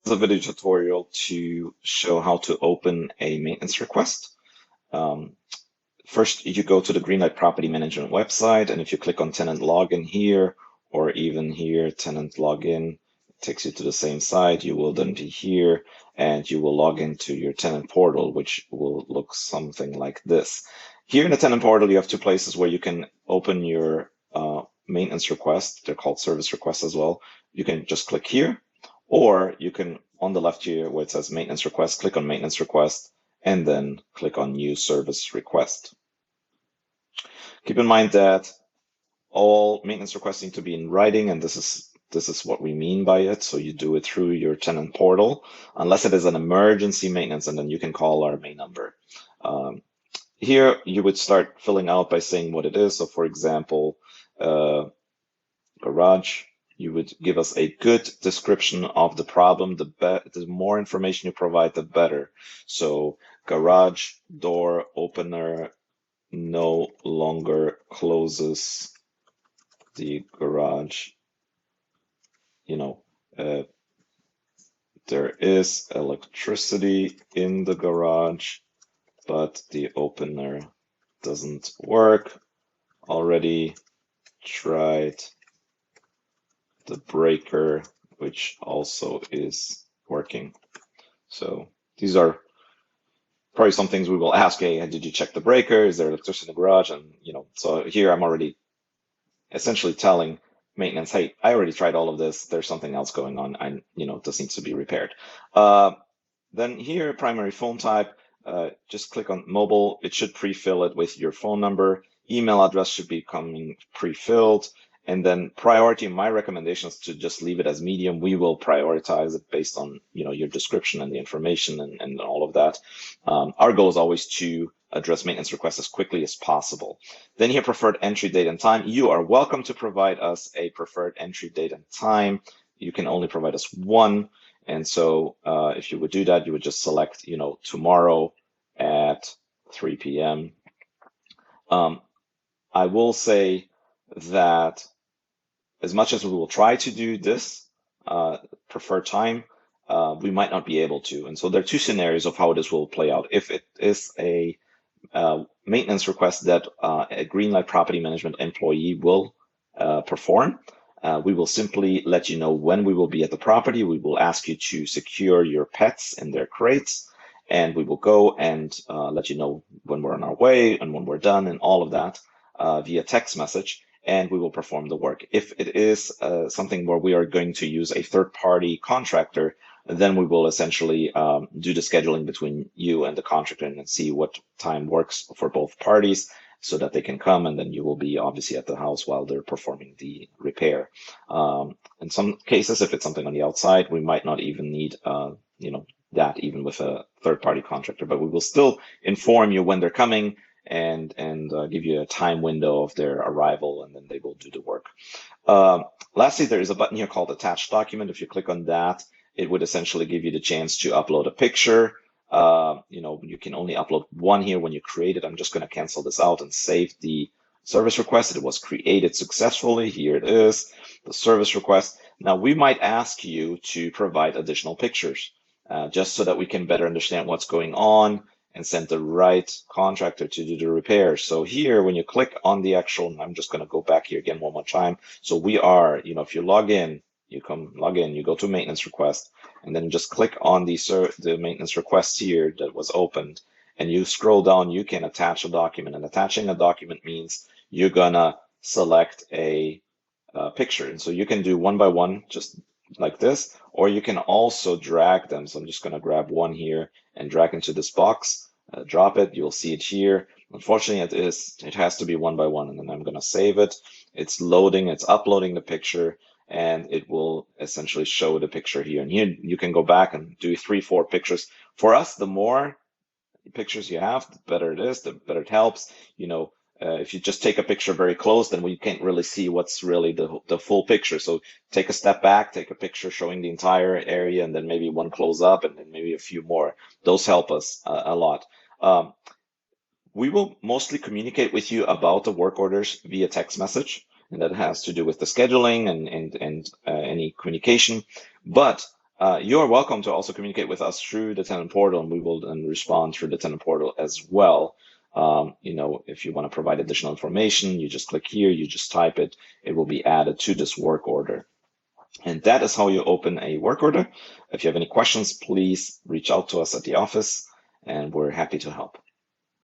is a video tutorial to show how to open a maintenance request. First, you go to the Greenlight Property Management website, and if you click on Tenant Login here, or even here, Tenant Login, it takes you to the same site. You will then be here, and you will log into your Tenant Portal, which will look something like this. Here in the Tenant Portal, you have two places where you can open your maintenance request. They're called service requests as well. You can just click here, or you can, on the left here where it says maintenance request, click on maintenance request, and then click on new service request. Keep in mind that all maintenance requests need to be in writing, and this is what we mean by it. So you do it through your tenant portal, unless it is an emergency maintenance, and then you can call our main number. Here you would start filling out by saying what it is. So for example, garage, you would give us a good description of the problem. The more information you provide, the better. So garage door opener no longer closes the garage. There is electricity in the garage, but the opener doesn't work. Already tried the breaker, which also is working. So these are probably some things we will ask. Hey, did you check the breaker? Is there electricity in the garage? And so here I'm already essentially telling maintenance, hey, I already tried all of this. There's something else going on. This needs to be repaired. Then here, primary phone type, just click on mobile. It should pre-fill it with your phone number. Email address should be coming pre-filled. And then priority, my recommendation is to just leave it as medium. We will prioritize it based on your description and the information and all of that. Our goal is always to address maintenance requests as quickly as possible. Then here, preferred entry date and time. You are welcome to provide us a preferred entry date and time. You can only provide us one. And so if you would do that, you would just select tomorrow at 3 p.m. I will say that as much as we will try to do this preferred time, we might not be able to. And so there are two scenarios of how this will play out. If it is a maintenance request that a Greenlight Property Management employee will perform, we will simply let you know when we will be at the property. We will ask you to secure your pets in their crates, and we will go and let you know when we're on our way and when we're done and all of that via text message. And we will perform the work. If it is something where we are going to use a third-party contractor, then we will essentially do the scheduling between you and the contractor and see what time works for both parties so that they can come, and then you will be obviously at the house while they're performing the repair. In some cases, if it's something on the outside, we might not even need that even with a third-party contractor, but we will still inform you when they're coming and give you a time window of their arrival, and then they will do the work. Lastly, there is a button here called Attach Document. If you click on that, it would essentially give you the chance to upload a picture. You can only upload one here when you create it. I'm just going to cancel this out and save the service request. It was created successfully. Here it is, the service request. Now, we might ask you to provide additional pictures just so that we can better understand what's going on and send the right contractor to do the repair. So here, when you click on the actual, I'm just going to go back here again one more time. So we are, if you log in, you go to maintenance request, and then just click on the maintenance request here that was opened, and you scroll down, you can attach a document. And attaching a document means you're going to select a picture. And so you can do one by one, just like this, or you can also drag them. So I'm just going to grab one here and drag into this box, drop it. You'll see it here. Unfortunately, it has to be one by one, and then I'm going to save it. It's loading, it's uploading the picture, and it will essentially show the picture here. And here you can go back and do 3-4 pictures. For us, the more pictures you have, the better it is, the better it helps. If you just take a picture very close, then we can't really see what's really the full picture. So take a step back, take a picture showing the entire area, and then maybe one close up, and then maybe a few more. Those help us a lot. We will mostly communicate with you about the work orders via text message, and that has to do with the scheduling and any communication. But You are welcome to also communicate with us through the Tenant Portal, and we will then respond through the Tenant Portal as well. If you want to provide additional information, you just click here, you just type it, it will be added to this work order. And that is how you open a work order. If you have any questions, please reach out to us at the office, and we're happy to help.